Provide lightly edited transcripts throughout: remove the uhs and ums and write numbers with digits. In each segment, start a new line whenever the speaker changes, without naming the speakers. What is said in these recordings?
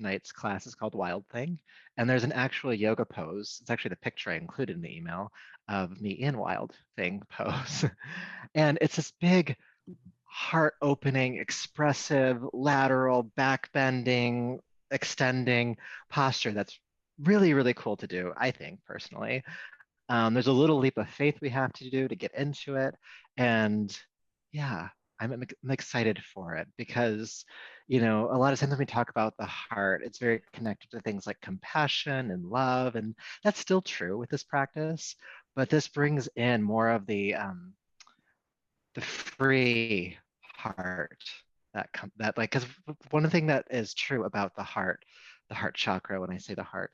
tonight's class is called Wild Thing, and there's an actual yoga pose. It's actually the picture I included in the email of me in Wild Thing pose. And it's this big heart opening, expressive, lateral, back bending, extending posture that's really, really cool to do, I think, personally. There's a little leap of faith we have to do to get into it. And yeah, I'm excited for it because, a lot of times when we talk about the heart, it's very connected to things like compassion and love. And that's still true with this practice. But this brings in more of the free heart that like, because one thing that is true about the heart chakra, when I say the heart,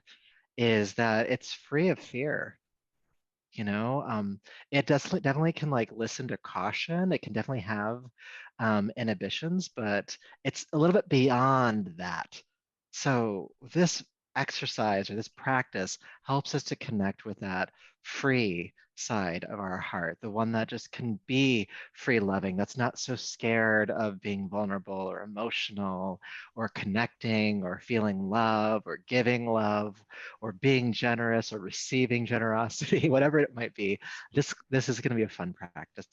is that it's free of fear. you know it definitely can like listen to caution. It can definitely have inhibitions, but it's a little bit beyond that. So this exercise or this practice helps us to connect with that free side of our heart, the one that just can be free loving, that's not so scared of being vulnerable or emotional or connecting or feeling love or giving love or being generous or receiving generosity, whatever it might be. This is going to be a fun practice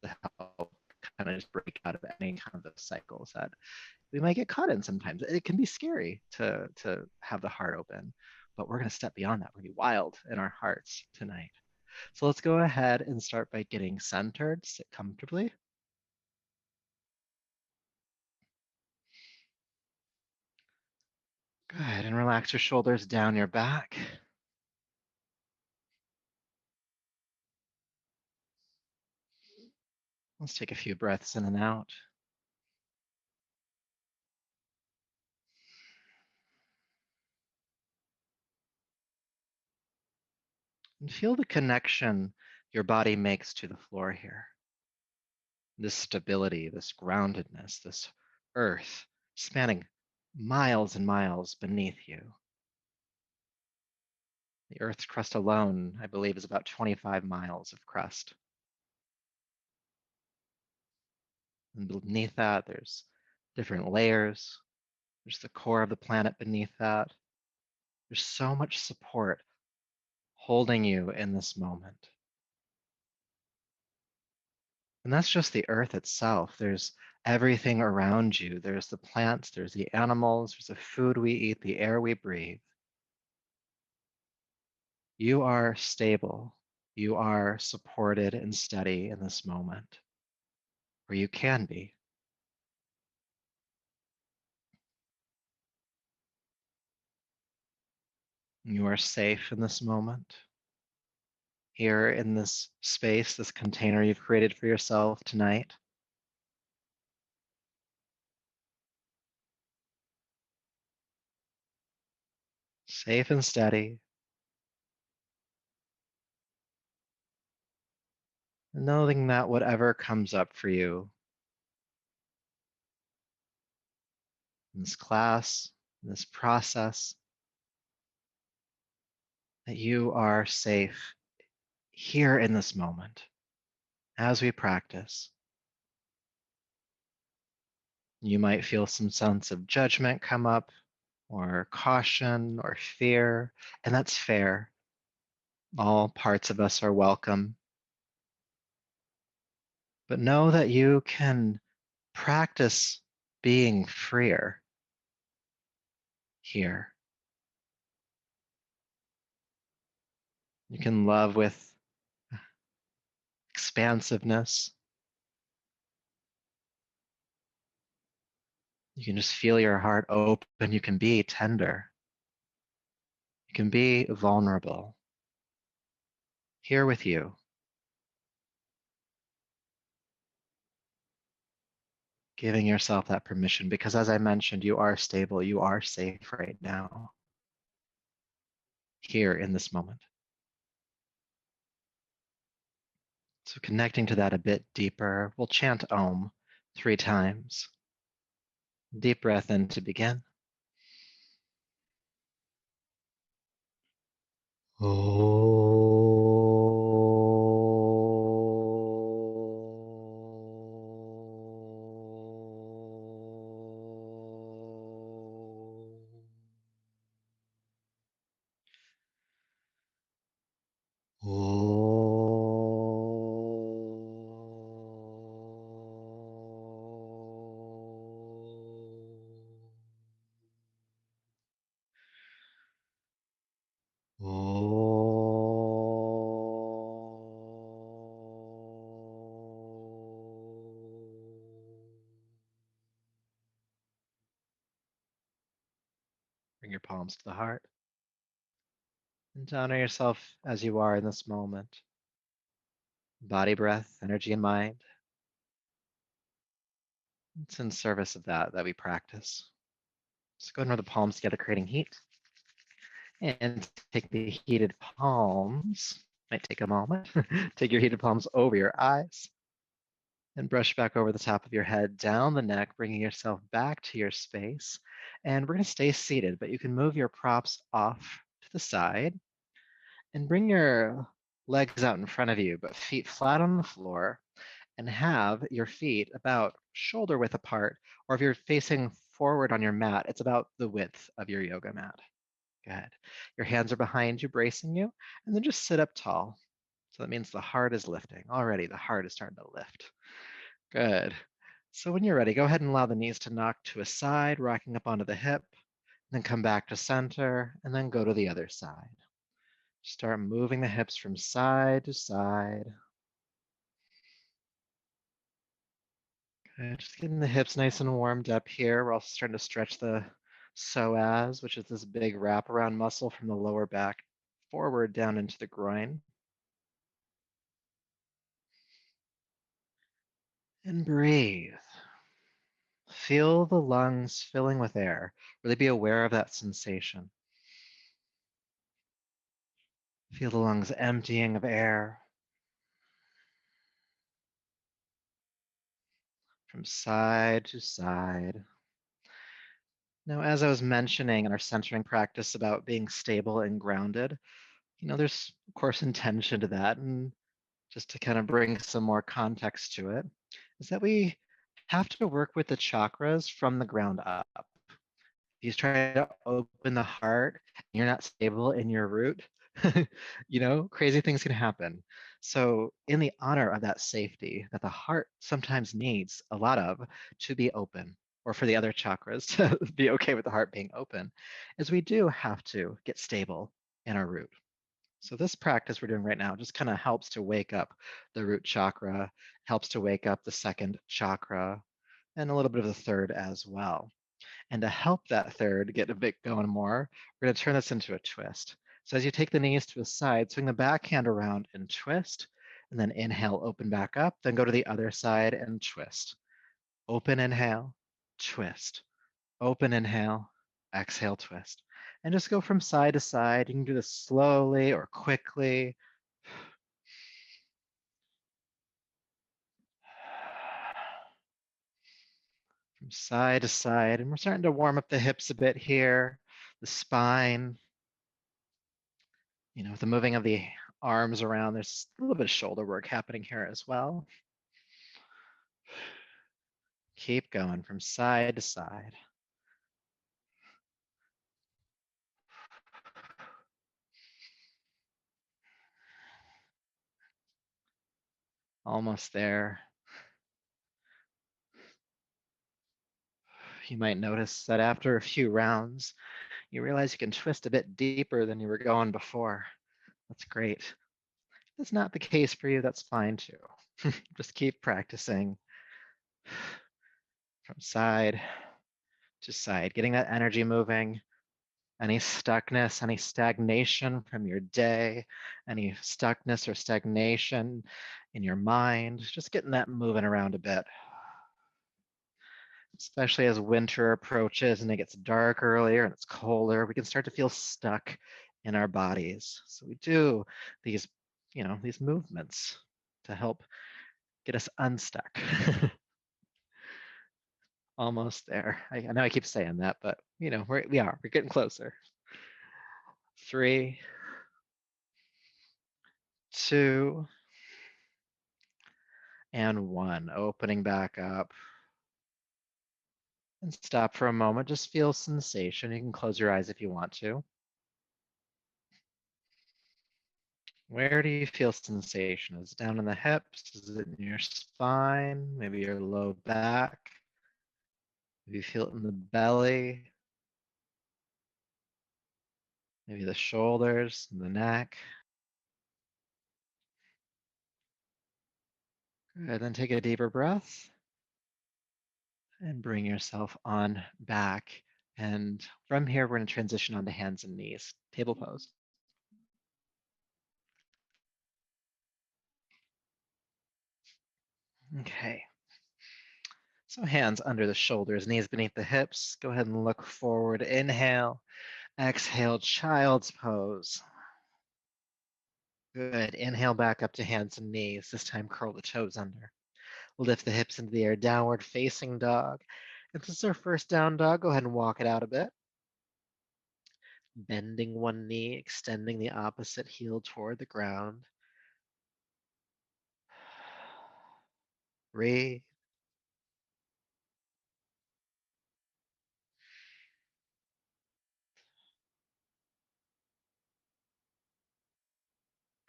to help kind of just break out of any kind of those cycles that we might get caught in sometimes. It can be scary to have the heart open, but we're going to step beyond that. We're going to be wild in our hearts tonight. So let's go ahead and start by getting centered. Sit comfortably. Good, and relax your shoulders down your back. Let's take a few breaths in and out. And feel the connection your body makes to the floor here. This stability, this groundedness, this earth spanning miles and miles beneath you. The Earth's crust alone, I believe, is about 25 miles of crust. And beneath that, there's different layers. There's the core of the planet beneath that. There's so much support holding you in this moment. And that's just the Earth itself. There's everything around you. There's the plants, there's the animals, there's the food we eat, the air we breathe. You are stable. You are supported and steady in this moment, or you can be. You are safe in this moment, here in this space, this container you've created for yourself tonight. Safe and steady, knowing that whatever comes up for you in this class, in this process, that you are safe here in this moment as we practice. You might feel some sense of judgment come up, or caution, or fear, and that's fair. All parts of us are welcome. But know that you can practice being freer here. You can love with expansiveness. You can just feel your heart open. You can be tender. You can be vulnerable. Here with you. Giving yourself that permission, because as I mentioned, you are stable. You are safe right now. Here in this moment. So connecting to that a bit deeper, we'll chant Om 3 times. Deep breath in to begin. your palms to the heart. And to honor yourself as you are in this moment. Body, breath, energy, and mind. It's in service of that we practice. So go ahead and rub the palms together, creating heat. And take the heated palms, might take a moment, take your heated palms over your eyes and brush back over the top of your head, down the neck, bringing yourself back to your space. And we're going to stay seated, but you can move your props off to the side and bring your legs out in front of you, but feet flat on the floor, and have your feet about shoulder width apart, or if you're facing forward on your mat, it's about the width of your yoga mat. Good. Your hands are behind you, bracing you, and then just sit up tall. So that means the heart is lifting. Already, the heart is starting to lift. Good. So when you're ready, go ahead and allow the knees to knock to a side, rocking up onto the hip, then come back to center, and then go to the other side. Start moving the hips from side to side. Okay, just getting the hips nice and warmed up here. We're also starting to stretch the psoas, which is this big wraparound muscle from the lower back forward down into the groin. And breathe. Feel the lungs filling with air. Really be aware of that sensation. Feel the lungs emptying of air from side to side. Now, as I was mentioning in our centering practice about being stable and grounded, there's of course intention to that. And just to kind of bring some more context to it, is that we have to work with the chakras from the ground up. If you try to open the heart and you're not stable in your root, crazy things can happen. So in the honor of that safety that the heart sometimes needs a lot of to be open, or for the other chakras to be okay with the heart being open, is we do have to get stable in our root. So this practice we're doing right now just kind of helps to wake up the root chakra, helps to wake up the second chakra, and a little bit of the third as well. And to help that third get a bit going more, we're going to turn this into a twist. So as you take the knees to the side, swing the back hand around and twist, and then inhale, open back up, then go to the other side and twist. Open, inhale, twist. Open, inhale, exhale, twist. And just go from side to side. You can do this slowly or quickly. From side to side. And we're starting to warm up the hips a bit here, the spine. With the moving of the arms around, there's a little bit of shoulder work happening here as well. Keep going from side to side. Almost there. You might notice that after a few rounds, you realize you can twist a bit deeper than you were going before. That's great. If that's not the case for you, that's fine too. Just keep practicing from side to side, getting that energy moving. Any stuckness, any stagnation from your day, any stuckness or stagnation in your mind, just getting that moving around a bit. Especially as winter approaches and it gets dark earlier and it's colder, we can start to feel stuck in our bodies. So we do these, these movements to help get us unstuck. Almost there. I know I keep saying that, but we're getting closer. 3, 2, and 1. Opening back up. And stop for a moment. Just feel sensation. You can close your eyes if you want to. Where do you feel sensation? Is it down in the hips? Is it in your spine? Maybe your low back? Maybe you feel it in the belly? Maybe the shoulders, the neck? Good. Then take a deeper breath and bring yourself on back And from here, we're going to transition onto hands and knees, table pose. Okay. So hands under the shoulders, knees beneath the hips. Go ahead and look forward. Inhale. Exhale, child's pose. Good. Inhale back up to hands and knees. This time curl the toes under. Lift the hips into the air, downward facing dog. And since our first down dog, go ahead and walk it out a bit. Bending one knee, extending the opposite heel toward the ground. Breathe.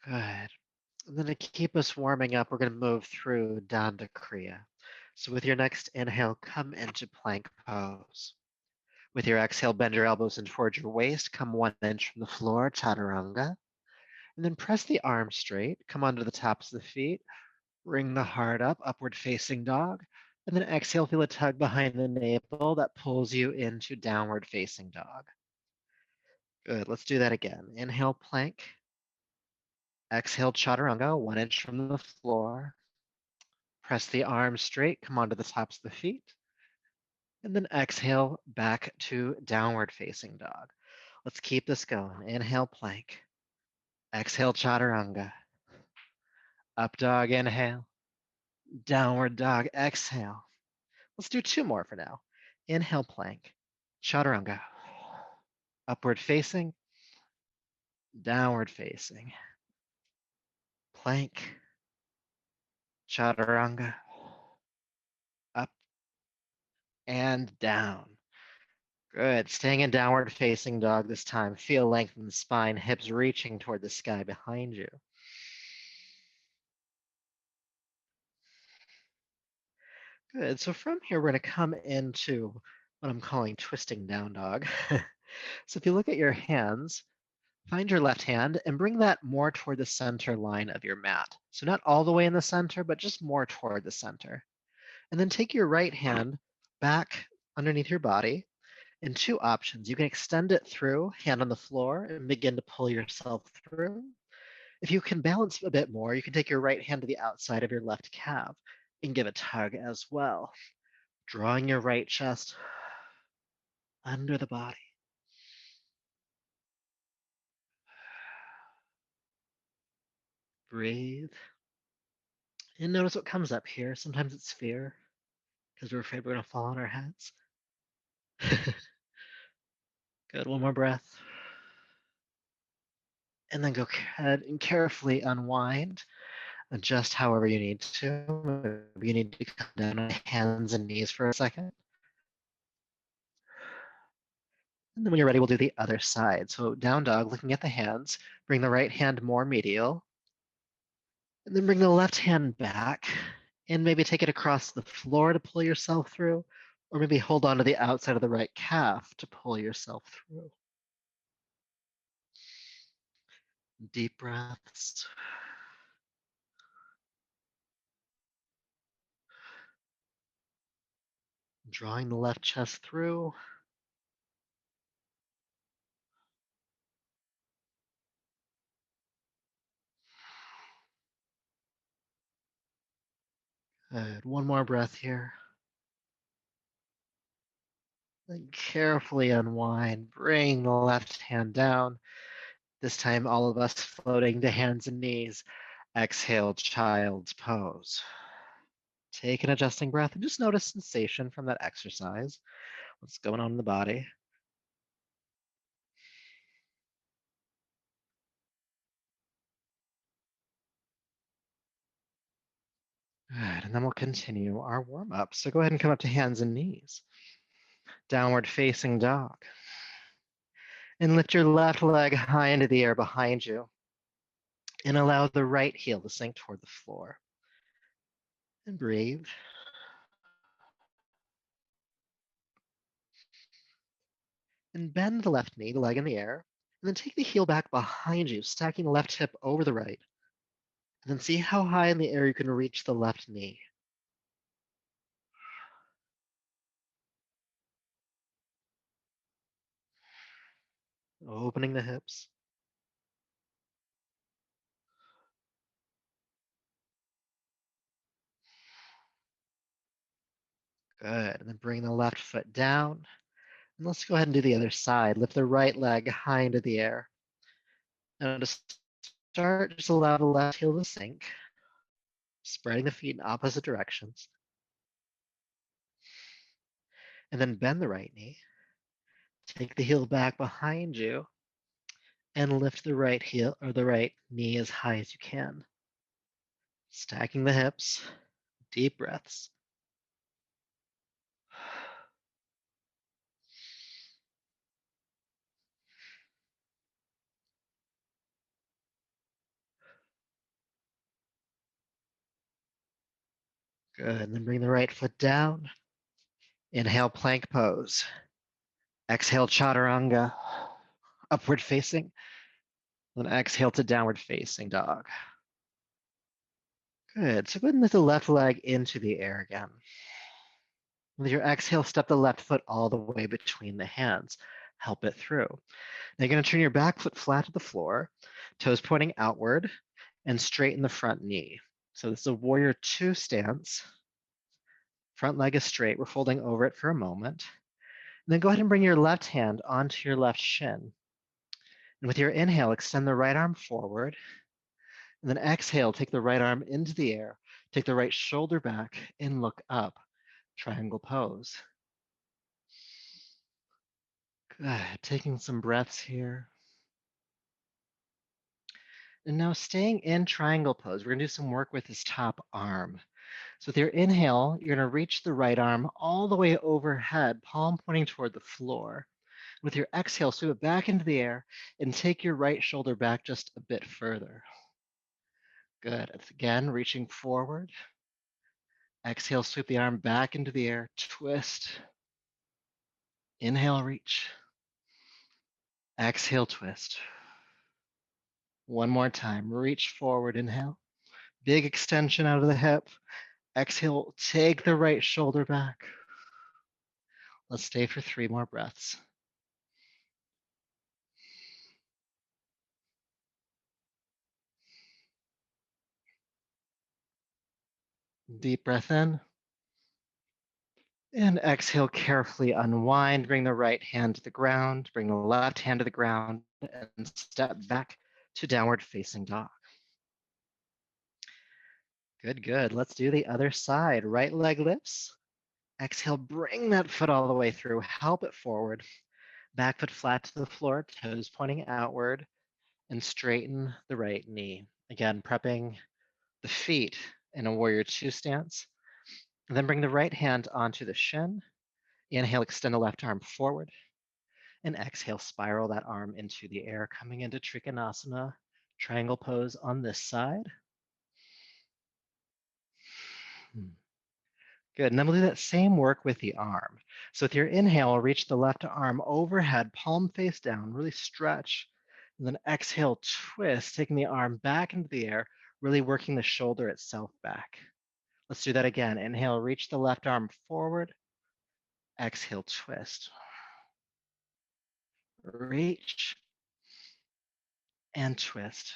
Good. And then to keep us warming up, we're going to move through Danda Kriya. So with your next inhale, come into plank pose. With your exhale, bend your elbows in towards your waist. Come 1 inch from the floor, chaturanga. And then press the arms straight. Come onto the tops of the feet. Bring the heart up, upward facing dog. And then exhale, feel a tug behind the navel that pulls you into downward facing dog. Good. Let's do that again. Inhale, plank. Exhale, chaturanga, 1 inch from the floor. Press the arms straight. Come onto the tops of the feet. And then exhale back to downward facing dog. Let's keep this going. Inhale, plank. Exhale, chaturanga. Up dog, inhale. Downward dog, exhale. Let's do 2 more for now. Inhale, plank. Chaturanga. Upward facing. Downward facing. Plank. Chaturanga. Up and down. Good. Staying in downward facing dog this time. Feel length in the spine, hips reaching toward the sky behind you. Good. So from here, we're going to come into what I'm calling twisting down dog. So if you look at your hands, find your left hand and bring that more toward the center line of your mat. So not all the way in the center, but just more toward the center. And then take your right hand back underneath your body in 2 options. You can extend it through, hand on the floor, and begin to pull yourself through. If you can balance a bit more, you can take your right hand to the outside of your left calf and give a tug as well. Drawing your right chest under the body. Breathe. And notice what comes up here. Sometimes it's fear because we're afraid we're going to fall on our heads. Good. 1 more breath. And then go ahead and carefully unwind. Adjust however you need to. Maybe you need to come down on hands and knees for a second. And then when you're ready, we'll do the other side. So down dog, looking at the hands, bring the right hand more medial. And then bring the left hand back and maybe take it across the floor to pull yourself through, or maybe hold on to the outside of the right calf to pull yourself through. Deep breaths. Drawing the left chest through. Good. 1 more breath here. Then carefully unwind. Bring the left hand down. This time, all of us floating to hands and knees. Exhale, child's pose. Take an adjusting breath and just notice sensation from that exercise. What's going on in the body? Good, and then we'll continue our warm up. So go ahead and come up to hands and knees. Downward facing dog. And lift your left leg high into the air behind you. And allow the right heel to sink toward the floor. And breathe. And bend the left knee, the leg in the air. And then take the heel back behind you, stacking the left hip over the right. And then see how high in the air you can reach the left knee. opening the hips. Good. And then bring the left foot down. And let's go ahead and do the other side. Lift the right leg high into the air. And to start, just allow the left heel to sink, spreading the feet in opposite directions. And then bend the right knee. Take the heel back behind you and lift the right heel or the right knee as high as you can. Stacking the hips, deep breaths. Good. And then bring the right foot down. Inhale, plank pose. Exhale, chaturanga, upward facing. Then exhale to downward facing dog. Good. So go ahead and lift the left leg into the air again. With your exhale, step the left foot all the way between the hands. Help it through. Now you're going to turn your back foot flat to the floor, toes pointing outward, and straighten the front knee. So this is a warrior two stance. Front leg is straight. We're folding over it for a moment. And then go ahead and bring your left hand onto your left shin. And with your inhale, extend the right arm forward. And then exhale, take the right arm into the air. Take the right shoulder back and look up. Triangle pose. Good. Taking some breaths here. And now staying in triangle pose, we're going to do some work with this top arm. So with your inhale, you're going to reach the right arm all the way overhead, palm pointing toward the floor. With your exhale, sweep it back into the air and take your right shoulder back just a bit further. Good. Again, reaching forward. Exhale, sweep the arm back into the air, twist. Inhale, reach. Exhale, twist. One more time, reach forward, inhale. Big extension out of the hip. Exhale, take the right shoulder back. Let's stay for 3 more breaths. Deep breath in. And exhale, carefully unwind. Bring the right hand to the ground. Bring the left hand to the ground and step back to downward facing dog. Good, good. Let's do the other side. Right leg lifts. Exhale, bring that foot all the way through. Help it forward. Back foot flat to the floor, toes pointing outward, and straighten the right knee. Again, prepping the feet in a warrior two stance. And then bring the right hand onto the shin. Inhale, extend the left arm forward. And exhale, spiral that arm into the air, coming into Trikonasana, triangle pose on this side. Good, and then we'll do that same work with the arm. So with your inhale, reach the left arm overhead, palm face down, really stretch. And then exhale, twist, taking the arm back into the air, really working the shoulder itself back. Let's do that again. Inhale, reach the left arm forward. Exhale, twist. Reach and twist.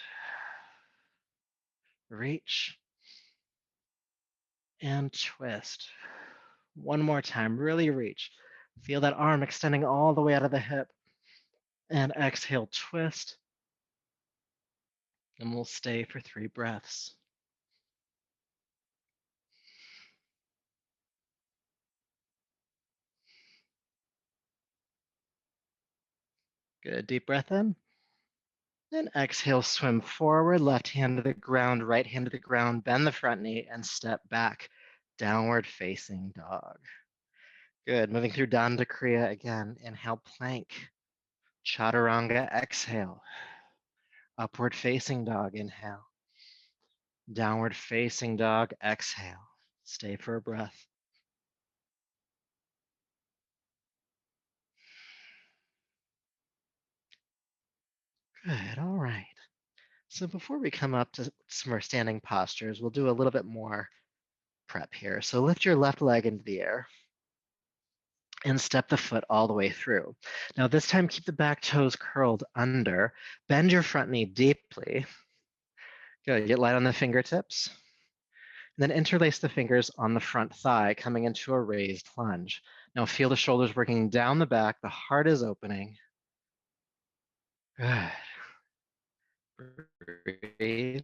Reach and twist. One more time, really reach. Feel that arm extending all the way out of the hip. And exhale, twist. And we'll stay for 3 breaths. Good, deep breath in. And exhale, swim forward, left hand to the ground, right hand to the ground, bend the front knee and step back, downward facing dog. Good, moving through Danda Kriya again. Inhale, plank. Chaturanga, exhale. Upward facing dog, inhale. Downward facing dog, exhale. Stay for a breath. Good, all right. So before we come up to some more standing postures, we'll do a little bit more prep here. So lift your left leg into the air. and step the foot all the way through. Now this time, keep the back toes curled under, bend your front knee deeply. Good, get light on the fingertips. And then interlace the fingers on the front thigh, coming into a raised lunge. Now feel the shoulders working down the back, the heart is opening. Good. Breathe.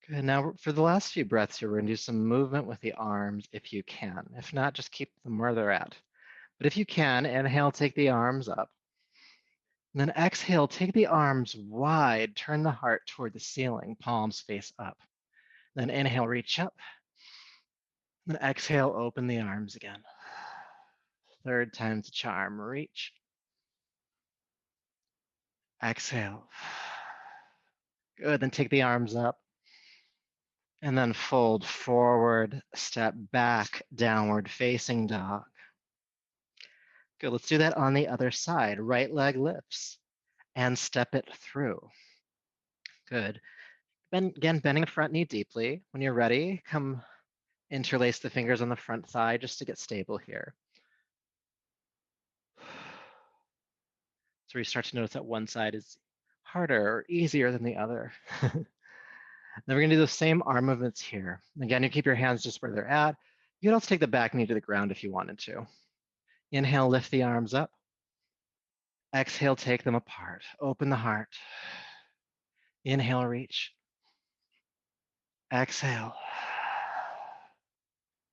Good. Now for the last few breaths here, we're gonna do some movement with the arms if you can. If not, just keep them where they're at. But if you can, inhale, take the arms up. And then exhale, take the arms wide, turn the heart toward the ceiling, palms face up. Then inhale, reach up. Then exhale, open the arms again. Third time's a charm, reach. Exhale. Good, then take the arms up. And then fold forward, step back, downward facing dog. Good, let's do that on the other side. Right leg lifts and step it through. Good. Again, bending the front knee deeply. When you're ready, come interlace the fingers on the front thigh just to get stable here. So you start to notice that one side is harder or easier than the other. Then we're gonna do the same arm movements here. Again, you keep your hands just where they're at. You could also take the back knee to the ground if you wanted to. Inhale, lift the arms up. Exhale, take them apart. Open the heart. Inhale, reach. Exhale.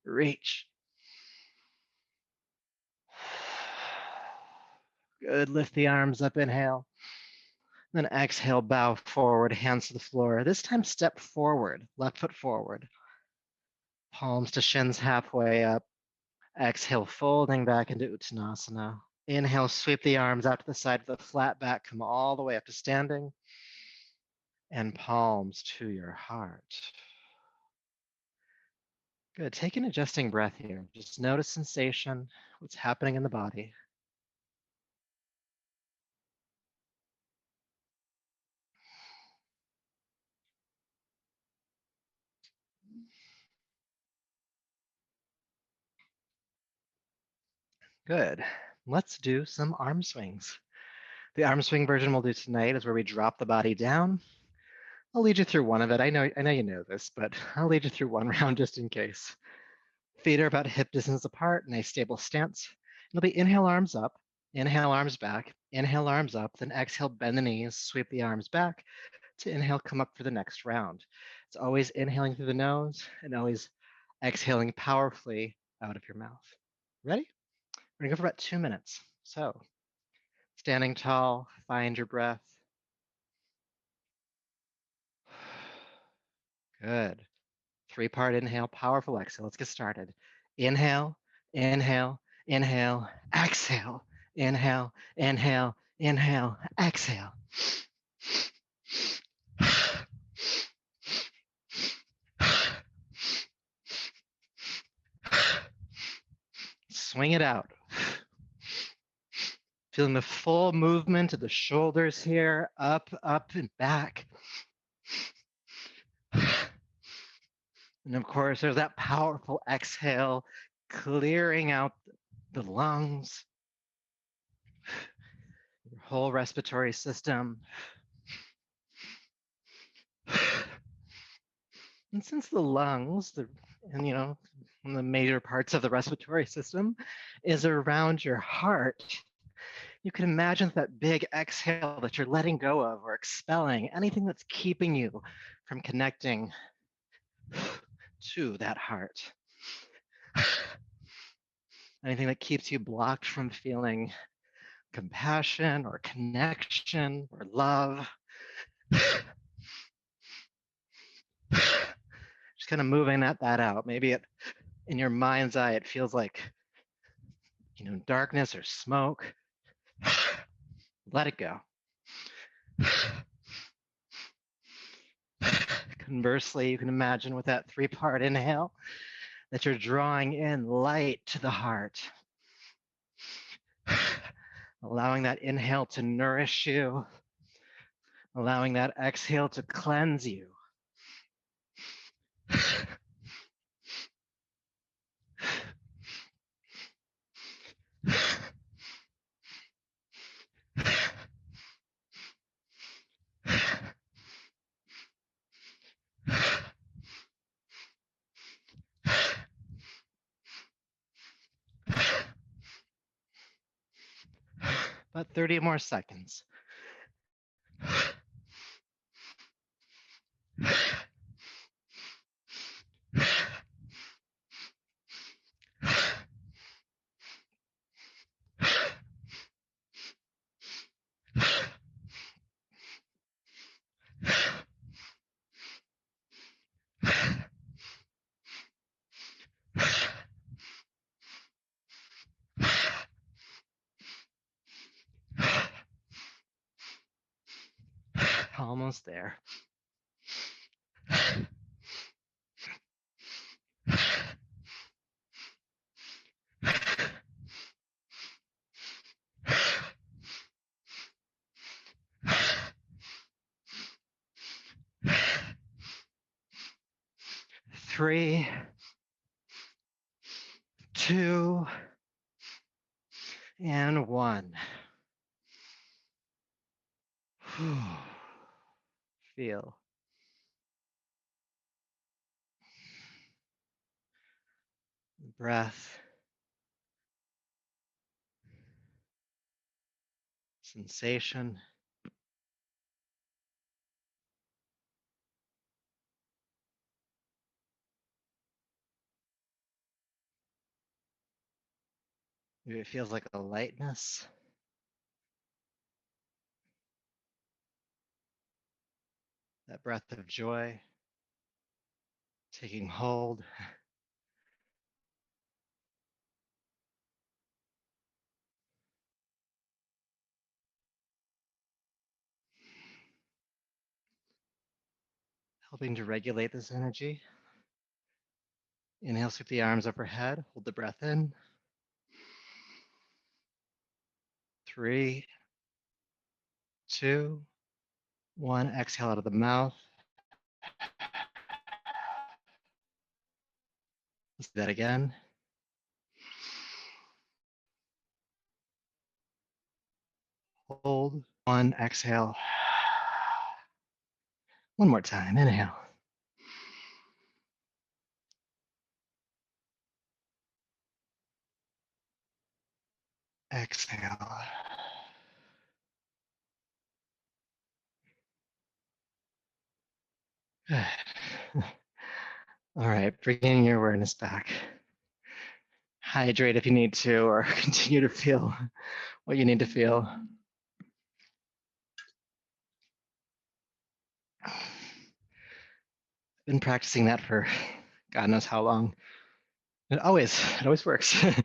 Reach. Good, lift the arms up, inhale. Then exhale, bow forward, hands to the floor. This time step forward, left foot forward. Palms to shins halfway up. Exhale, folding back into Uttanasana. Inhale, sweep the arms out to the side of the flat back, come all the way up to standing. And palms to your heart. Good, take an adjusting breath here. Just notice sensation, what's happening in the body. Good, let's do some arm swings. The arm swing version we'll do tonight is where we drop the body down. I'll lead you through one of it. I know you know this, but I'll lead you through one round just in case. Feet are about hip distance apart, nice stable stance. It'll be inhale, arms up, inhale, arms back, inhale, arms up, then exhale, bend the knees, sweep the arms back to inhale, come up for the next round. It's always inhaling through the nose and always exhaling powerfully out of your mouth. Ready? We're gonna go for about 2 minutes. So, standing tall, find your breath. Good. 3-part inhale, powerful exhale. Let's get started. Inhale, inhale, inhale, exhale. Inhale, inhale, inhale, exhale. Swing it out. Feeling the full movement of the shoulders here, up, up, and back. And of course, there's that powerful exhale, clearing out the lungs, your whole respiratory system. And since the lungs, one of the major parts of the respiratory system is around your heart, you can imagine that big exhale that you're letting go of or expelling anything that's keeping you from connecting to that heart. Anything that keeps you blocked from feeling compassion or connection or love. Just kind of moving that out. Maybe in your mind's eye, it feels like, darkness or smoke. Let it go. Conversely, you can imagine with that 3-part inhale that you're drawing in light to the heart. Allowing that inhale to nourish you. Allowing that exhale to cleanse you. About 30 more seconds. Almost there. 3, 2, and 1. Feel the breath, sensation. Maybe it feels like a lightness. That breath of joy taking hold. Helping to regulate this energy. Inhale, sweep the arms overhead. Hold the breath in. 3, 2, 1. Exhale out of the mouth. Let's do that again. Hold. 1. Exhale. One more time. Inhale. Exhale. All right, bringing your awareness back. Hydrate if you need to, or continue to feel what you need to feel. Been practicing that for God knows how long. It always works. It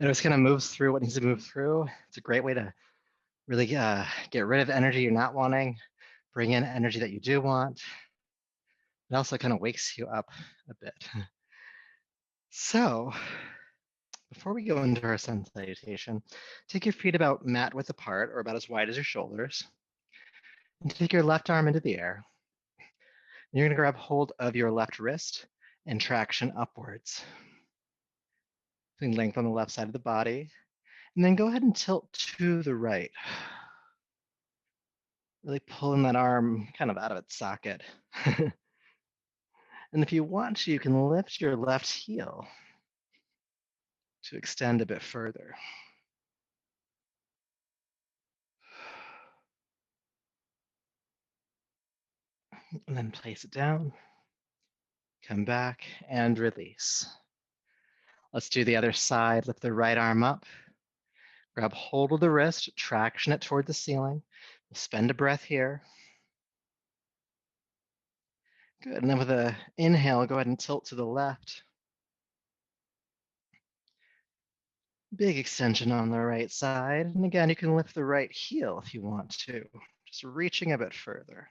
always kind of moves through what needs to move through. It's a great way to really get rid of energy you're not wanting, bring in energy that you do want. It also kind of wakes you up a bit. So, before we go into our sun salutation, take your feet about mat width apart or about as wide as your shoulders. And take your left arm into the air. And you're going to grab hold of your left wrist and traction upwards. Feeling length on the left side of the body. And then go ahead and tilt to the right. Really pulling that arm kind of out of its socket. And if you want to, you can lift your left heel to extend a bit further. And then place it down. Come back and release. Let's do the other side. Lift the right arm up. Grab hold of the wrist, traction it toward the ceiling. We'll spend a breath here. Good, and then with an inhale, go ahead and tilt to the left. Big extension on the right side. And again, you can lift the right heel if you want to, just reaching a bit further.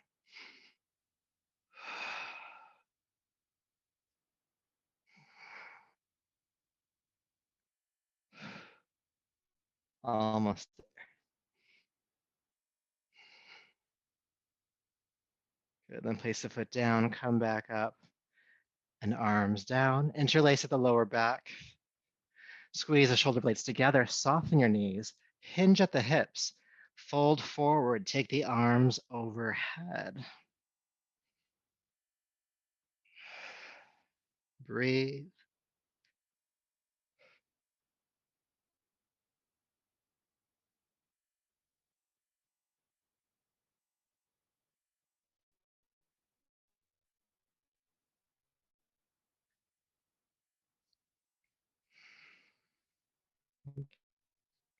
Almost there. Good, then place the foot down, come back up, and arms down. Interlace at the lower back. Squeeze the shoulder blades together, soften your knees, hinge at the hips, fold forward, take the arms overhead. Breathe.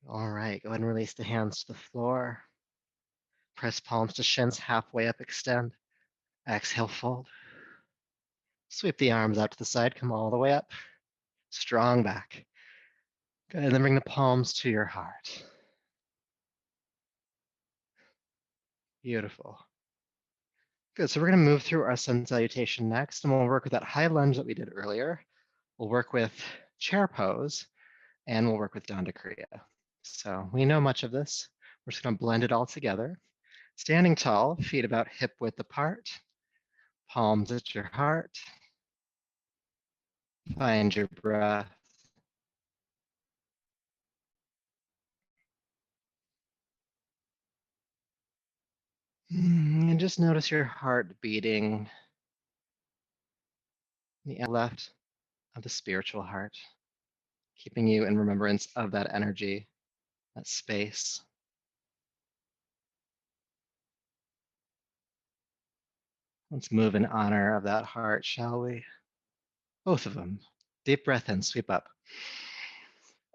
All right, go ahead and release the hands to the floor. Press palms to shins, halfway up, extend. Exhale, fold. Sweep the arms out to the side, come all the way up. Strong back. Good, and then bring the palms to your heart. Beautiful. Good, so we're gonna move through our sun salutation next, and we'll work with that high lunge that we did earlier. We'll work with chair pose, and we'll work with Danda Kriya. So we know much of this. We're just gonna blend it all together. Standing tall, feet about hip width apart, palms at your heart. Find your breath. And just notice your heart beating the left of the spiritual heart, keeping you in remembrance of that energy, that space. Let's move in honor of that heart, shall we? Both of them. Deep breath in, sweep up.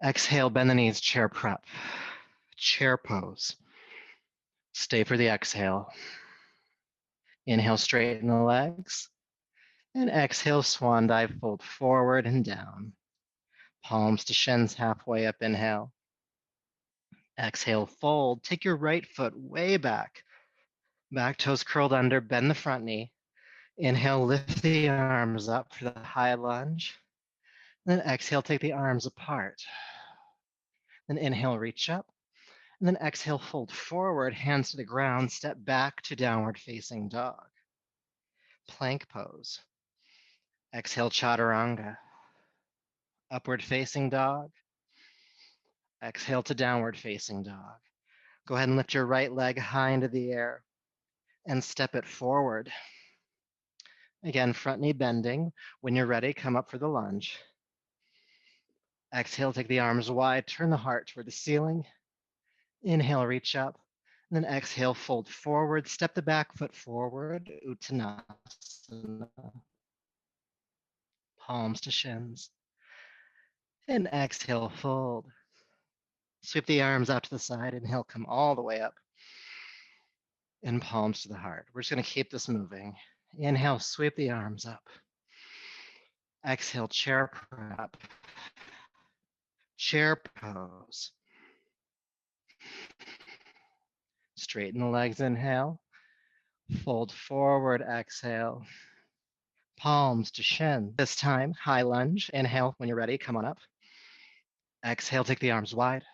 Exhale, bend the knees, chair prep. Chair pose. Stay for the exhale. Inhale, straighten the legs. And exhale, swan dive, fold forward and down. Palms to shins, halfway up, inhale. Exhale, fold. Take your right foot way back. Back toes curled under, bend the front knee. Inhale, lift the arms up for the high lunge. Then exhale, take the arms apart. Then inhale, reach up. And then exhale, fold forward, hands to the ground, step back to downward facing dog. Plank pose. Exhale, chaturanga. Upward facing dog. Exhale to downward facing dog. Go ahead and lift your right leg high into the air and step it forward. Again, front knee bending. When you're ready, come up for the lunge. Exhale, take the arms wide, turn the heart toward the ceiling. Inhale, reach up. And then exhale, fold forward, step the back foot forward, Uttanasana. Palms to shins. And exhale, fold. Sweep the arms out to the side. Inhale, come all the way up. And palms to the heart. We're just going to keep this moving. Inhale, sweep the arms up. Exhale, chair prep. Chair pose. Straighten the legs, inhale. Fold forward, exhale. Palms to shin. This time, high lunge. Inhale, when you're ready, come on up. Exhale, take the arms wide.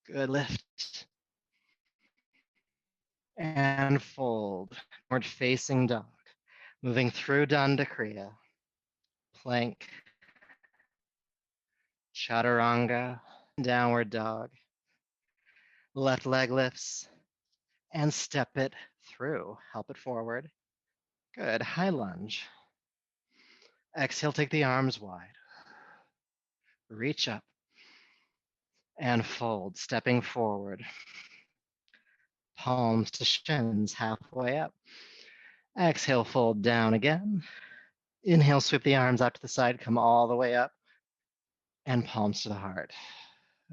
Good, lift. And fold. Downward facing dog. Moving through Danda Kriya. Plank. Chaturanga. Downward dog. Left leg lifts. And step it through. Help it forward. Good, high lunge. Exhale, take the arms wide. Reach up. And fold, stepping forward. Palms to shins, halfway up. Exhale, fold down again. Inhale, sweep the arms out to the side, come all the way up. And palms to the heart.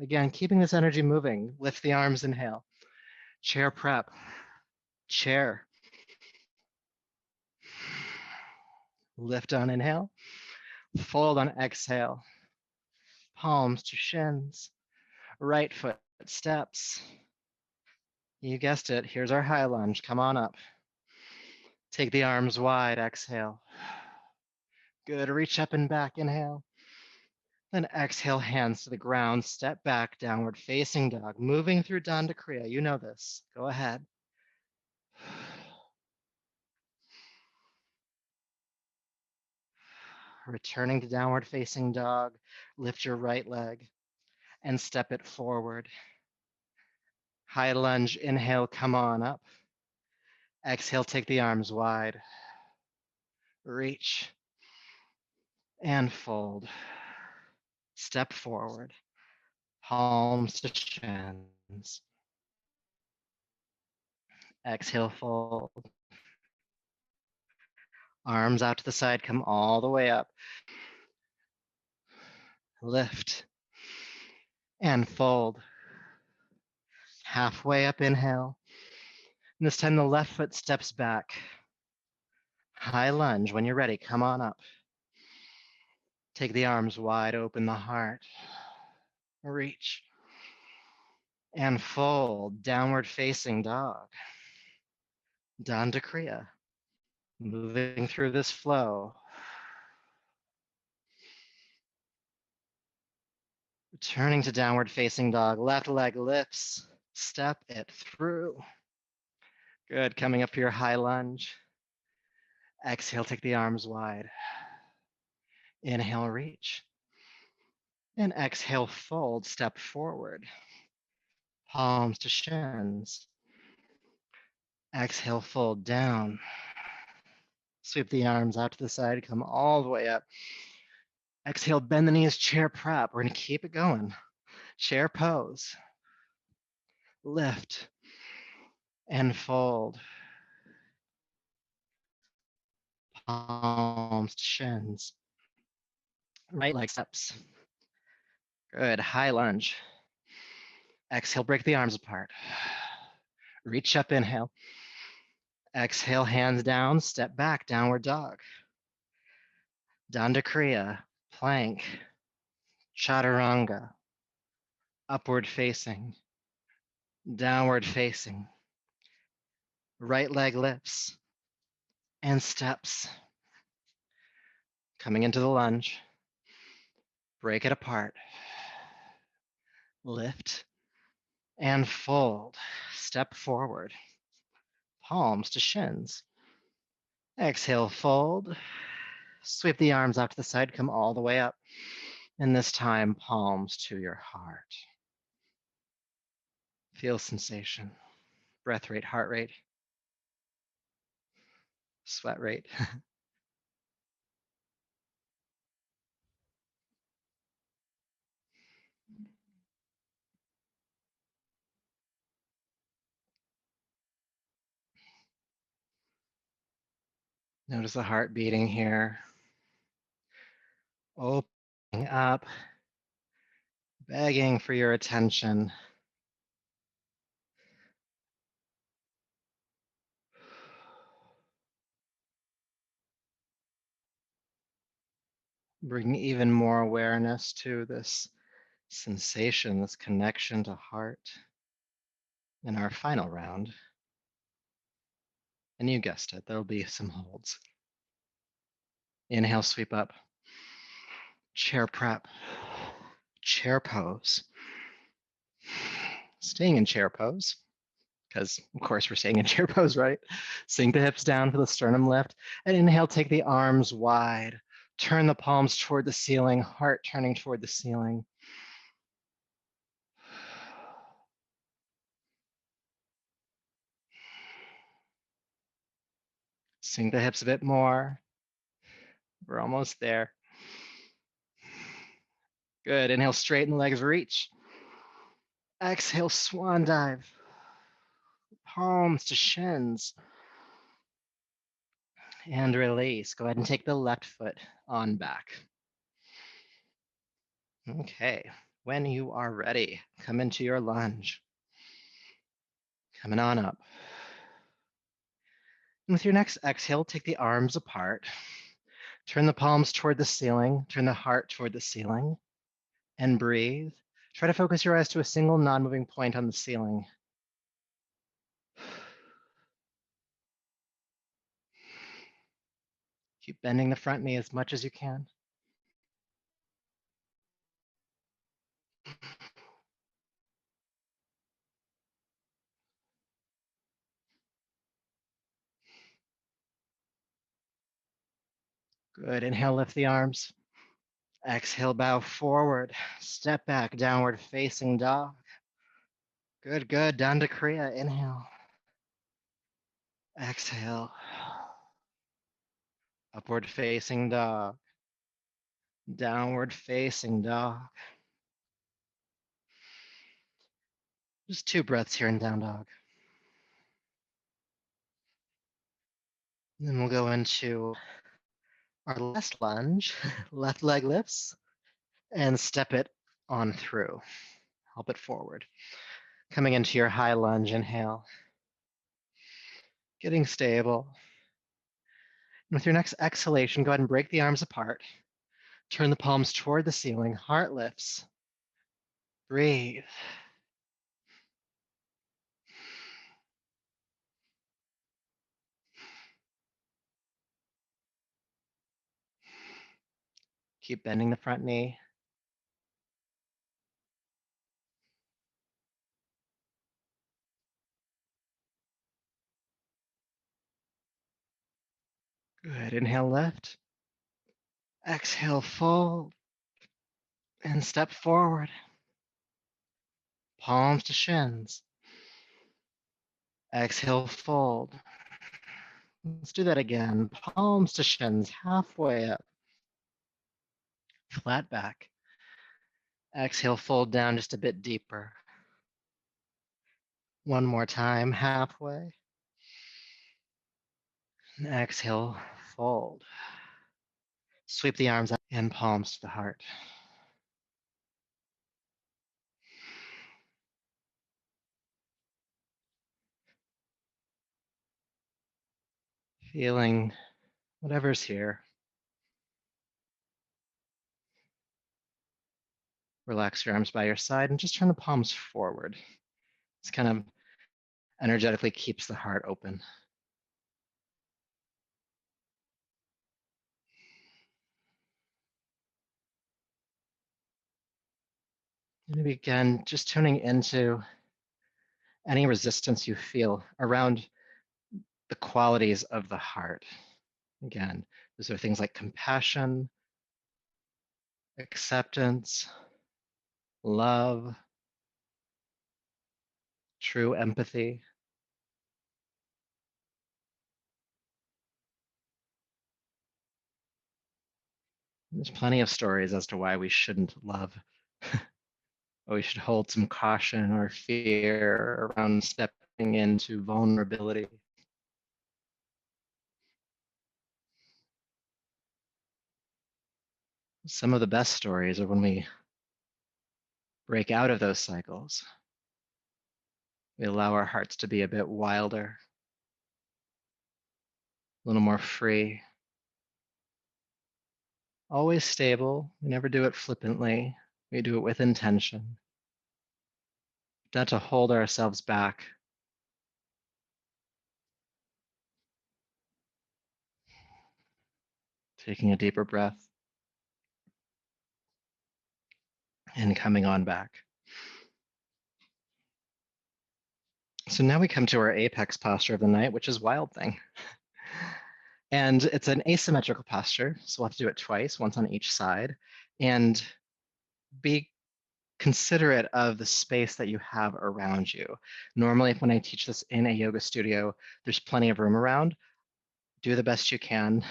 Again, keeping this energy moving. Lift the arms, inhale. Chair prep. Chair. Lift on inhale. Fold on exhale. Palms to shins. Right foot steps. You guessed it. Here's our high lunge. Come on up. Take the arms wide. Exhale. Good. Reach up and back. Inhale. Then exhale, hands to the ground. Step back, downward facing dog. Moving through Danda Kriya. You know this. Go ahead. Returning to downward facing dog. Lift your right leg and step it forward. High lunge. Inhale. Come on up. Exhale, take the arms wide. Reach and fold. Step forward. Palms to shins. Exhale, fold. Arms out to the side, come all the way up. Lift And fold. Halfway up, inhale. And this time the left foot steps back. High lunge. When you're ready, come on up. Take the arms wide, open the heart. Reach. And fold. Downward facing dog. Danda Kriya. Moving through this flow. Turning to downward facing dog. Left leg lifts. Step it through. Good. Coming up to your high lunge. Exhale, take the arms wide. Inhale, reach. And exhale, fold, step forward. Palms to shins. Exhale, fold down. Sweep the arms out to the side, come all the way up. Exhale, bend the knees, chair prep. We're gonna keep it going. Chair pose. Lift and fold. Palms to shins. Right leg steps. Good, high lunge. Exhale, break the arms apart. Reach up, inhale. Exhale, hands down, step back, downward dog. Danda Kriya, plank, chaturanga, upward facing, downward facing, right leg lifts, and steps. Coming into the lunge, break it apart, lift, and fold. Step forward, palms to shins. Exhale, fold. Sweep the arms out to the side, come all the way up. And this time, palms to your heart. Feel sensation, breath rate, heart rate, sweat rate. Notice the heart beating here. Opening up, begging for your attention. Bring even more awareness to this sensation, this connection to heart in our final round. And you guessed it, there'll be some holds. Inhale, sweep up. Chair prep. Chair pose. Staying in chair pose, because of course we're staying in chair pose, right? Sink the hips down for the sternum lift. And inhale, take the arms wide. Turn the palms toward the ceiling, heart turning toward the ceiling. Sink the hips a bit more. We're almost there. Good. Inhale, straighten the legs, reach. Exhale, swan dive. Palms to shins. And release. Go ahead and take the left foot on back. Okay. When you are ready, come into your lunge. Coming on up. And with your next exhale, take the arms apart. Turn the palms toward the ceiling. Turn the heart toward the ceiling. And breathe. Try to focus your eyes to a single non-moving point on the ceiling. Keep bending the front knee as much as you can. Good. Inhale, lift the arms. Exhale, bow forward. Step back, downward facing dog. Good, good. Danda Kriya. Inhale. Exhale. Upward facing dog. Downward facing dog. Just 2 breaths here in down dog. And then we'll go into our last lunge, left leg lifts, and step it on through. Help it forward. Coming into your high lunge, inhale. Getting stable. And with your next exhalation, go ahead and break the arms apart. Turn the palms toward the ceiling. Heart lifts. Breathe. Keep bending the front knee. Good. Inhale, lift. Exhale, fold. And step forward. Palms to shins. Exhale, fold. Let's do that again. Palms to shins, halfway up. Flat back. Exhale, fold down just a bit deeper. One more time, halfway. And exhale, fold. Sweep the arms up and palms to the heart. Feeling whatever's here. Relax your arms by your side and just turn the palms forward. This kind of energetically keeps the heart open. Maybe again, just tuning into any resistance you feel around the qualities of the heart. Again, those are things like compassion, acceptance, love, true empathy. There's plenty of stories as to why we shouldn't love. We should hold some caution or fear around stepping into vulnerability. Some of the best stories are when we break out of those cycles. We allow our hearts to be a bit wilder, a little more free. Always stable. We never do it flippantly. We do it with intention. Not to hold ourselves back. Taking a deeper breath and coming on back. So now we come to our apex posture of the night, which is Wild Thing. And it's an asymmetrical posture, so we'll have to do it twice, once on each side, and be considerate of the space that you have around you. Normally, when I teach this in a yoga studio, there's plenty of room around. Do the best you can.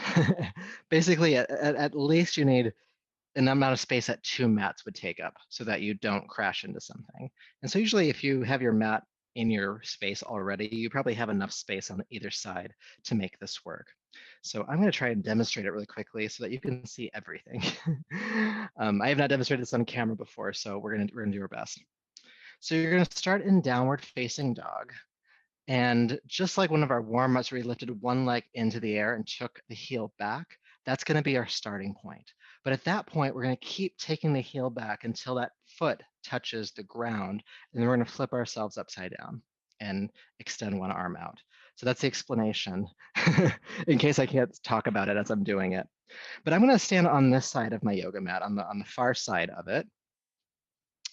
Basically, at least you need an amount of space that 2 mats would take up so that you don't crash into something. And so usually if you have your mat in your space already, you probably have enough space on either side to make this work. So I'm going to try and demonstrate it really quickly so that you can see everything. I have not demonstrated this on camera before, so we're going to do our best. So you're going to start in downward facing dog. And just like one of our warm-ups where we lifted one leg into the air and took the heel back, that's going to be our starting point. But at that point, we're going to keep taking the heel back until that foot touches the ground. And then we're going to flip ourselves upside down and extend one arm out. So that's the explanation in case I can't talk about it as I'm doing it. But I'm going to stand on this side of my yoga mat, on the far side of it,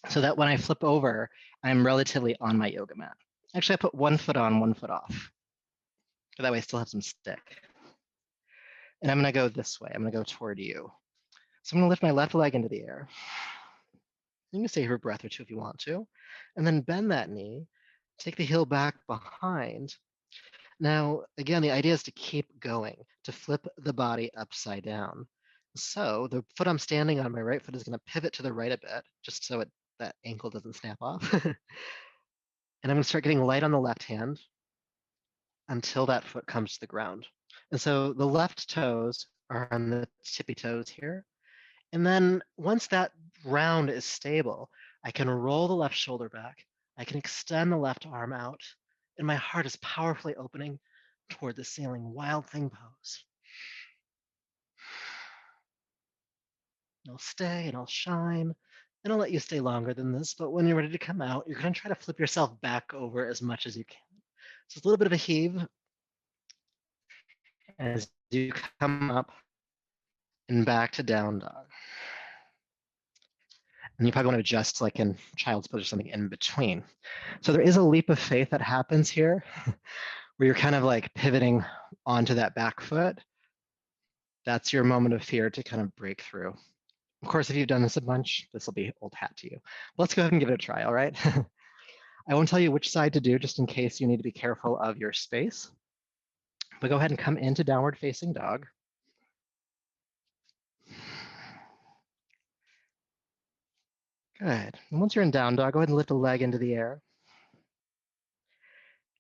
so that when I flip over, I'm relatively on my yoga mat. Actually, I put one foot on, one foot off. So that way I still have some stick. And I'm going to go this way. I'm going to go toward you. So I'm going to lift my left leg into the air. You can stay here for a breath or two if you want to. And then bend that knee. Take the heel back behind. Now, again, the idea is to keep going, to flip the body upside down. So the foot I'm standing on, my right foot, is going to pivot to the right a bit, just so that ankle doesn't snap off. And I'm going to start getting light on the left hand until that foot comes to the ground. And so the left toes are on the tippy toes here. And then once that ground is stable, I can roll the left shoulder back. I can extend the left arm out, and my heart is powerfully opening toward the ceiling. Wild thing pose. And I'll stay and I'll shine, and I'll let you stay longer than this, but when you're ready to come out, you're going to try to flip yourself back over as much as you can. So it's a little bit of a heave as you come up and back to down dog. And you probably want to adjust like in child's pose or something in between. So there is a leap of faith that happens here where you're kind of like pivoting onto that back foot. That's your moment of fear to kind of break through. Of course, if you've done this a bunch, this will be old hat to you. Let's go ahead and give it a try, all right? I won't tell you which side to do just in case you need to be careful of your space. But go ahead and come into downward facing dog. Good. And once you're in down dog, go ahead and lift a leg into the air.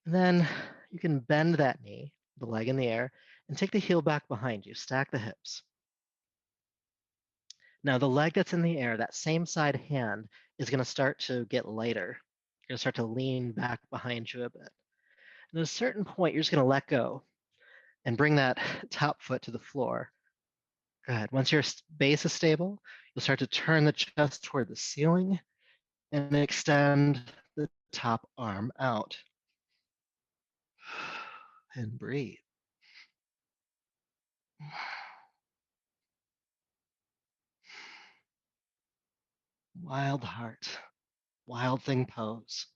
And then you can bend that knee, the leg in the air, and take the heel back behind you. Stack the hips. Now the leg that's in the air, that same side hand, is going to start to get lighter. You're going to start to lean back behind you a bit. And at a certain point, you're just going to let go and bring that top foot to the floor. Good. Once your base is stable, you'll start to turn the chest toward the ceiling and extend the top arm out. And breathe. Wild heart, wild thing pose.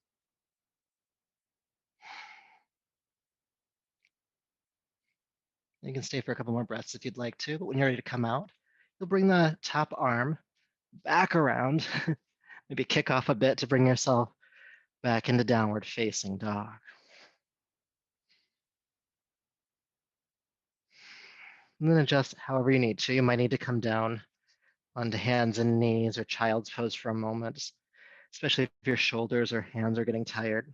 You can stay for a couple more breaths if you'd like to, but when you're ready to come out, you'll bring the top arm back around, maybe kick off a bit to bring yourself back into downward facing dog. And then adjust however you need to. You might need to come down onto hands and knees or child's pose for a moment, especially if your shoulders or hands are getting tired.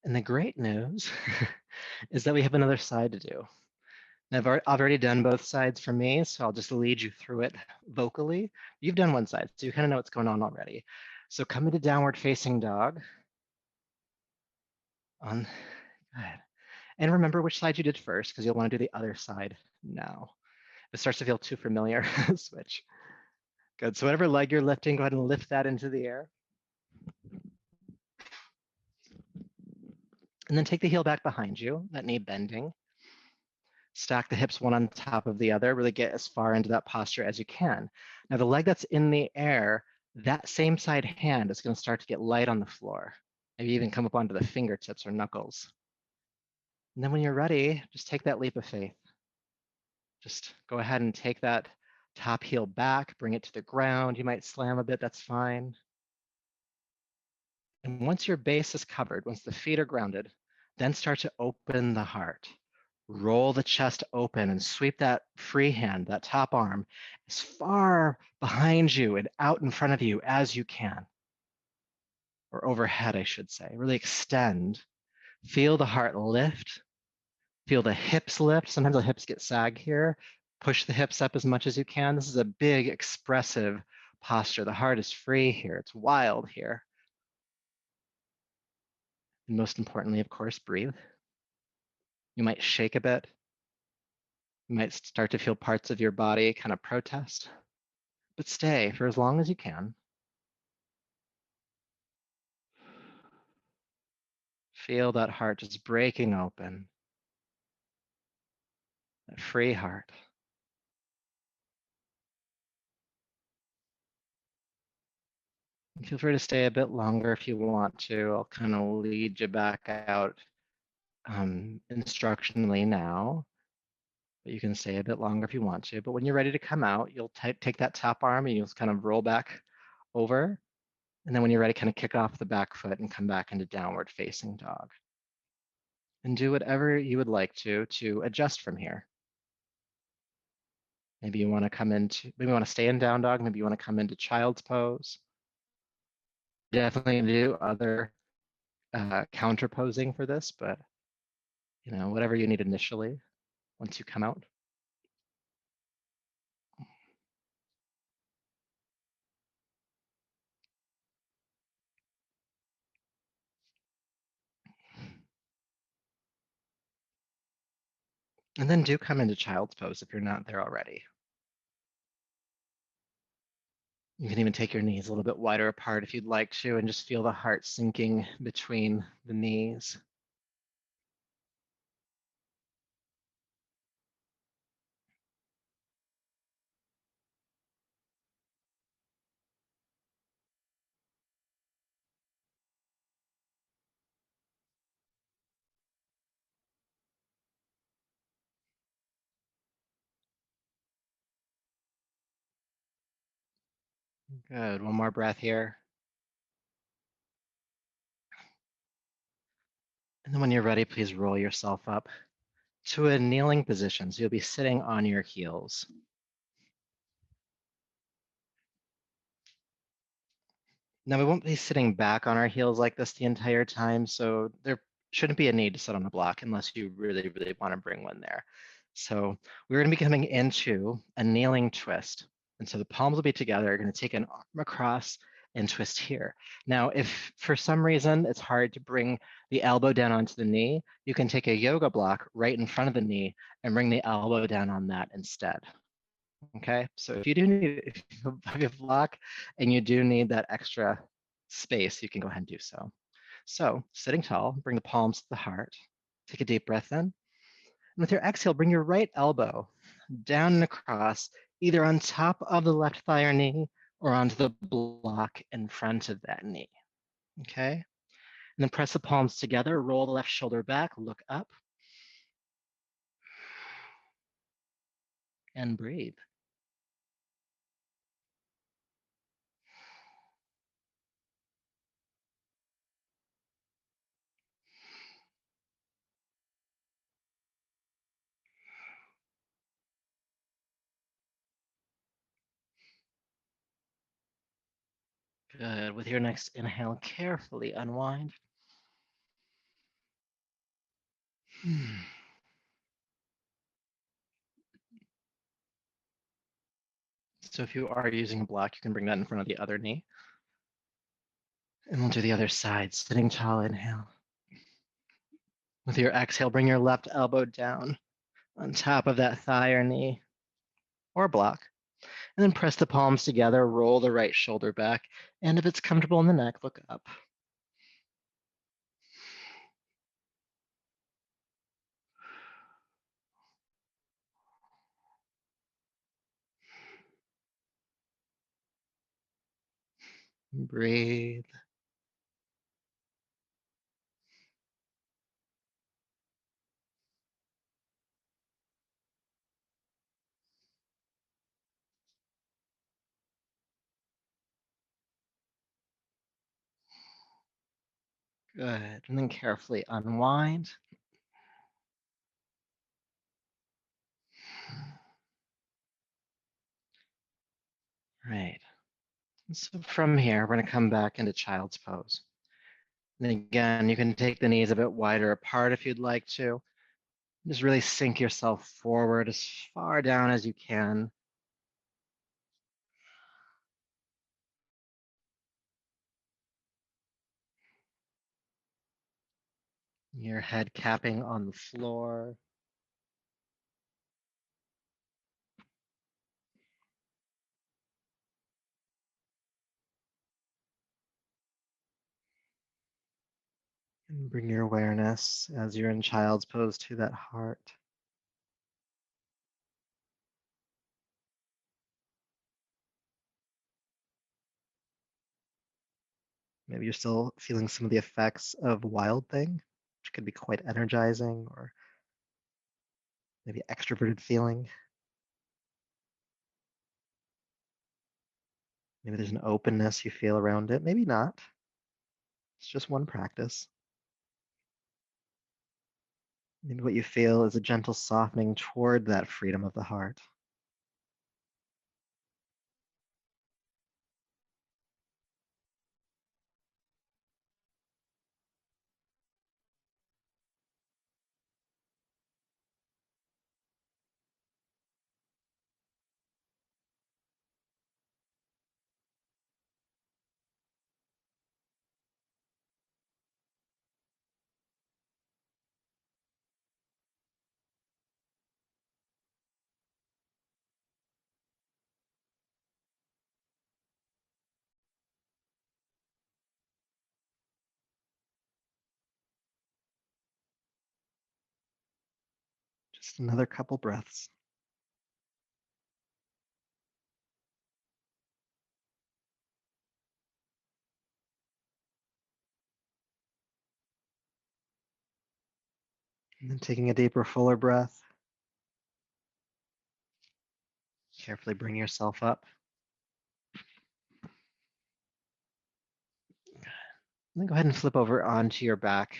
And the great news is that we have another side to do. I've already done both sides for me, so I'll just lead you through it vocally. You've done one side, so you kind of know what's going on already. So come into downward facing dog. Good. And remember which side you did first, because you'll want to do the other side now. If it starts to feel too familiar, switch. Good. So whatever leg you're lifting, go ahead and lift that into the air. And then take the heel back behind you, that knee bending. Stack the hips one on top of the other, really get as far into that posture as you can. Now the leg that's in the air, that same side hand is going to start to get light on the floor. Maybe even come up onto the fingertips or knuckles. And then when you're ready, just take that leap of faith. Just go ahead and take that top heel back, bring it to the ground. You might slam a bit, that's fine. And once your base is covered, once the feet are grounded, then start to open the heart. Roll the chest open and sweep that free hand, that top arm, as far behind you and out in front of you as you can. Or overhead, I should say. Really extend. Feel the heart lift. Feel the hips lift. Sometimes the hips get sag here. Push the hips up as much as you can. This is a big, expressive posture. The heart is free here. It's wild here. And most importantly, of course, breathe. You might shake a bit. You might start to feel parts of your body kind of protest, but stay for as long as you can. Feel that heart just breaking open, that free heart. Feel free to stay a bit longer if you want to. I'll kind of lead you back out instructionally now, but you can stay a bit longer if you want to. But when you're ready to come out, you'll take that top arm and you'll kind of roll back over. And then when you're ready, kind of kick off the back foot and come back into downward facing dog. And do whatever you would like to adjust from here. Maybe you want to maybe you want to stay in down dog. Maybe you want to come into child's pose. Definitely do other counterposing for this, but whatever you need initially once you come out. And then do come into child's pose if you're not there already. You can even take your knees a little bit wider apart if you'd like to, and just feel the heart sinking between the knees. Good. One more breath here. And then when you're ready, please roll yourself up to a kneeling position. So you'll be sitting on your heels. Now we won't be sitting back on our heels like this the entire time, so there shouldn't be a need to sit on a block unless you really, really want to bring one there. So we're going to be coming into a kneeling twist. And so the palms will be together. You're going to take an arm across and twist here. Now, if for some reason it's hard to bring the elbow down onto the knee, you can take a yoga block right in front of the knee and bring the elbow down on that instead. Okay, so if you do need, if you have a block and you do need that extra space, you can go ahead and do so. So sitting tall, bring the palms to the heart. Take a deep breath in. And with your exhale, bring your right elbow down and across, either on top of the left thigh or knee or onto the block in front of that knee. Okay, and then press the palms together, roll the left shoulder back, look up, and breathe. Good. With your next inhale, carefully unwind. So if you are using a block, you can bring that in front of the other knee. And we'll do the other side. Sitting tall, inhale. With your exhale, bring your left elbow down on top of that thigh or knee or block. And then press the palms together, roll the right shoulder back. And if it's comfortable in the neck, look up. Breathe. Good. And then carefully unwind. Right. So from here, we're going to come back into child's pose. And again, you can take the knees a bit wider apart if you'd like to. Just really sink yourself forward as far down as you can. Your head capping on the floor. And bring your awareness as you're in child's pose to that heart. Maybe you're still feeling some of the effects of wild thing, which could be quite energizing, or maybe extroverted feeling. Maybe there's an openness you feel around it. Maybe not. It's just one practice. Maybe what you feel is a gentle softening toward that freedom of the heart. Just another couple breaths. And then taking a deeper, fuller breath. Carefully bring yourself up. And then go ahead and flip over onto your back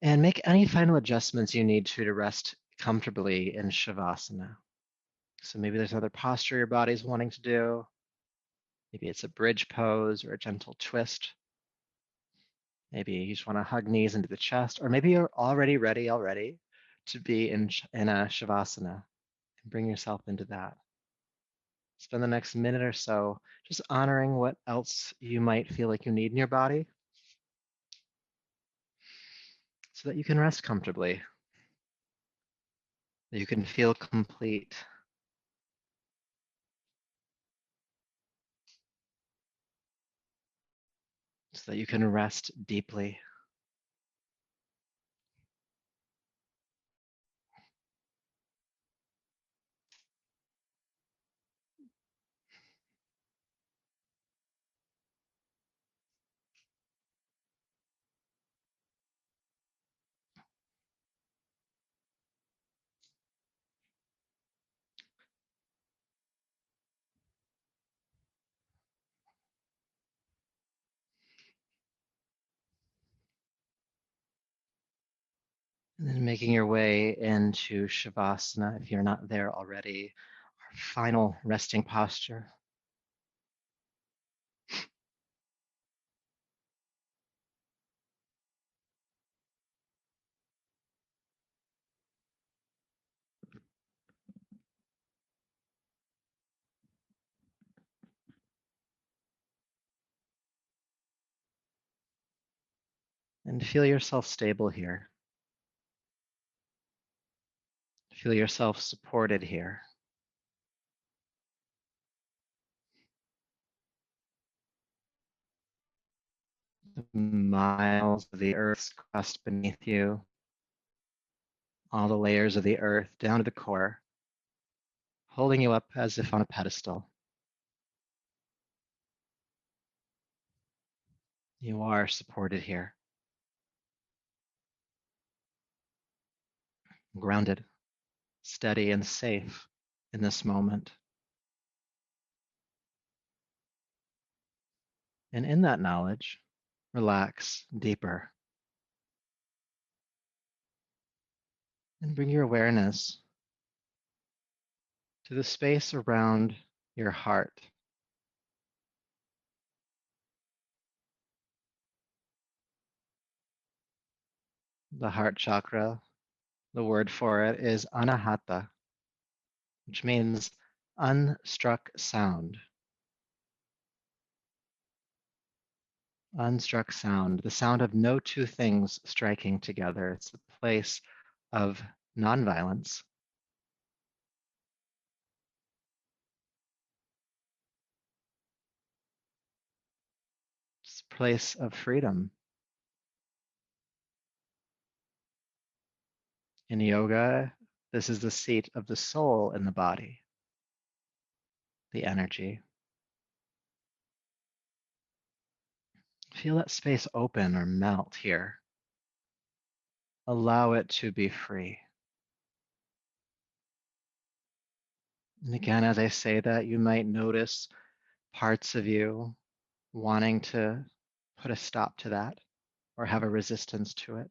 and make any final adjustments you need to rest comfortably in Shavasana. So maybe there's another posture your body's wanting to do. Maybe it's a bridge pose or a gentle twist. Maybe you just want to hug knees into the chest, or maybe you're already ready to be in a Shavasana and bring yourself into that. Spend the next minute or so just honoring what else you might feel like you need in your body so that you can rest comfortably, that you can feel complete, so that you can rest deeply. And then making your way into Shavasana, if you're not there already, our final resting posture. And feel yourself stable here. Feel yourself supported here. The miles of the earth's crust beneath you, all the layers of the earth down to the core, holding you up as if on a pedestal. You are supported here, grounded, steady, and safe in this moment. And in that knowledge, relax deeper and bring your awareness to the space around your heart. The heart chakra, the word for it is anahata, which means unstruck sound. Unstruck sound, the sound of no two things striking together. It's a place of nonviolence. It's a place of freedom. In yoga, this is the seat of the soul in the body, the energy. Feel that space open or melt here. Allow it to be free. And again, as I say that, you might notice parts of you wanting to put a stop to that or have a resistance to it.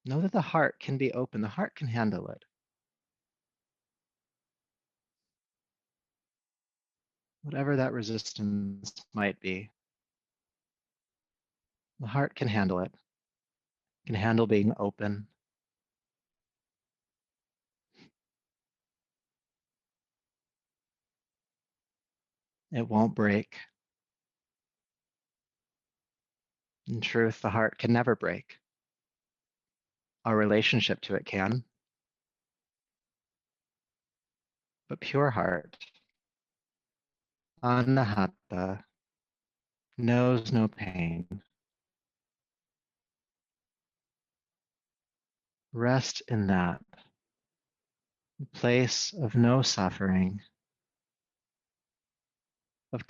Know that the heart can be open, the heart can handle it. Whatever that resistance might be, the heart can handle it, can handle being open. It won't break. In truth, the heart can never break. Our relationship to it can, but pure heart, anahata, knows no pain. Rest in that place of no suffering, of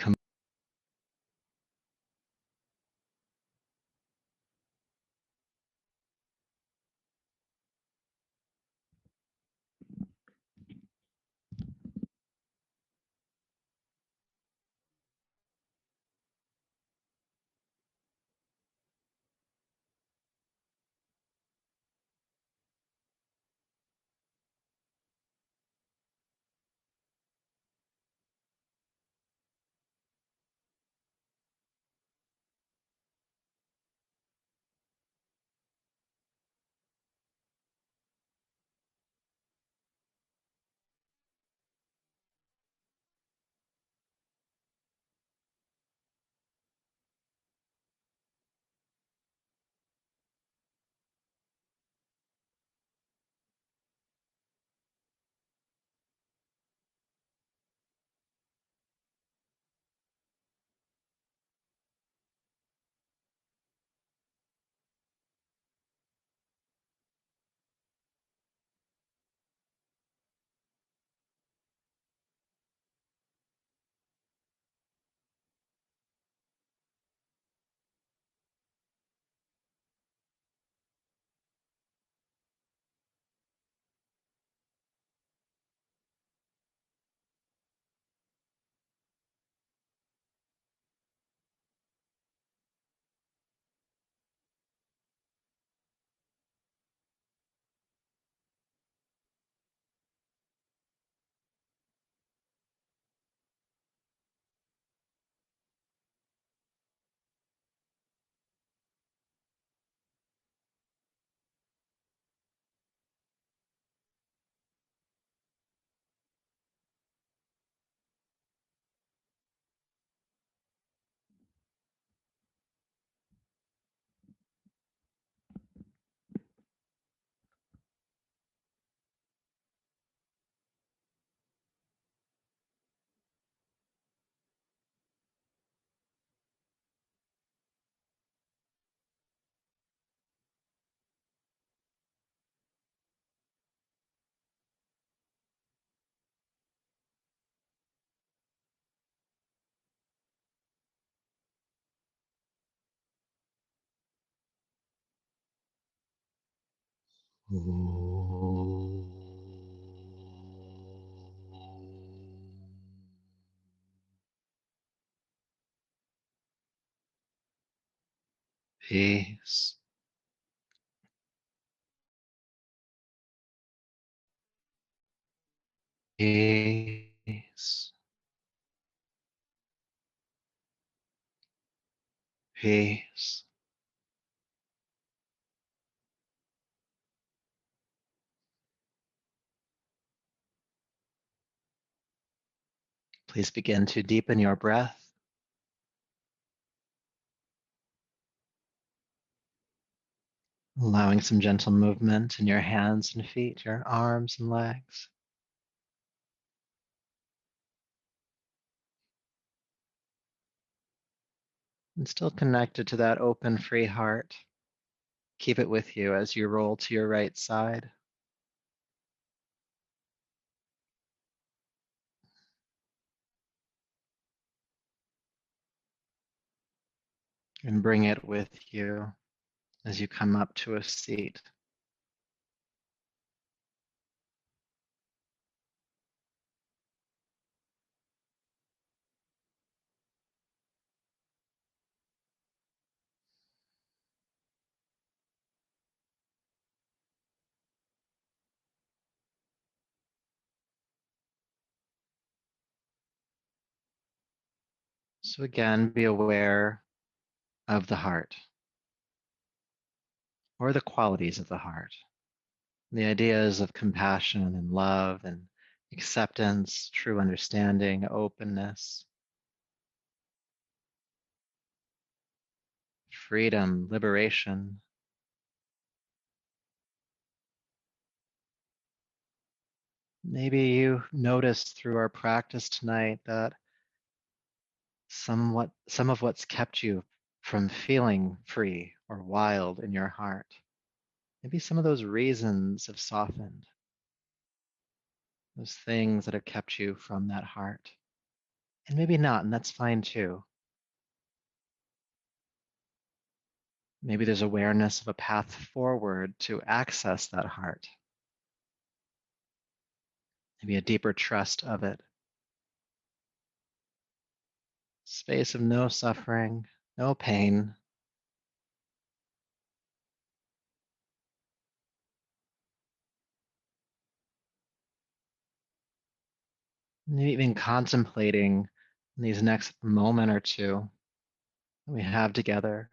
peace, peace, peace. Please begin to deepen your breath, allowing some gentle movement in your hands and feet, your arms and legs. And still connected to that open, free heart. Keep it with you as you roll to your right side. And bring it with you as you come up to a seat. So again, be aware of the heart or the qualities of the heart. The ideas of compassion and love and acceptance, true understanding, openness, freedom, liberation. Maybe you noticed through our practice tonight that some of what's kept you from feeling free or wild in your heart Maybe some of those reasons have softened, those things that have kept you from that heart. And maybe not, and that's fine too. Maybe there's awareness of a path forward to access that heart, maybe a deeper trust of it. Space of no suffering, no pain. Maybe even contemplating in these next moment or two that we have together,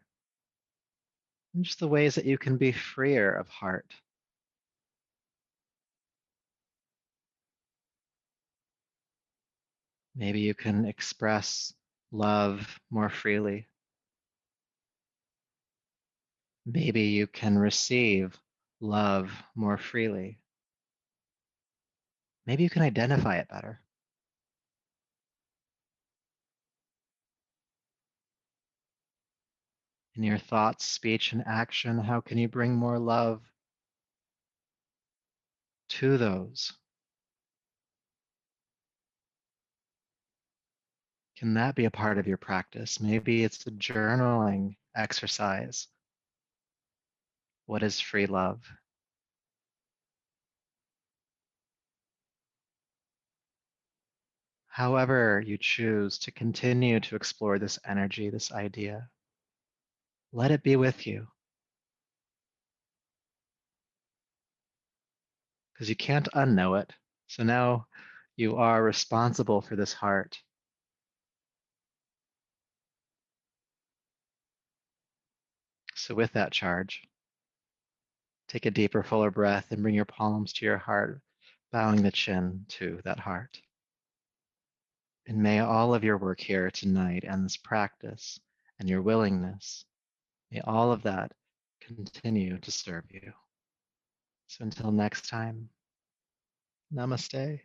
and just the ways that you can be freer of heart. Maybe you can express love more freely. Maybe you can receive love more freely. Maybe you can identify it better. In your thoughts, speech, and action, how can you bring more love to those? Can that be a part of your practice? Maybe it's a journaling exercise. What is free love? However, you choose to continue to explore this energy, this idea, let it be with you, because you can't unknow it. So now you are responsible for this heart. So, with that charge, take a deeper, fuller breath and bring your palms to your heart, bowing the chin to that heart. And may all of your work here tonight and this practice and your willingness, may all of that continue to serve you. So until next time, namaste.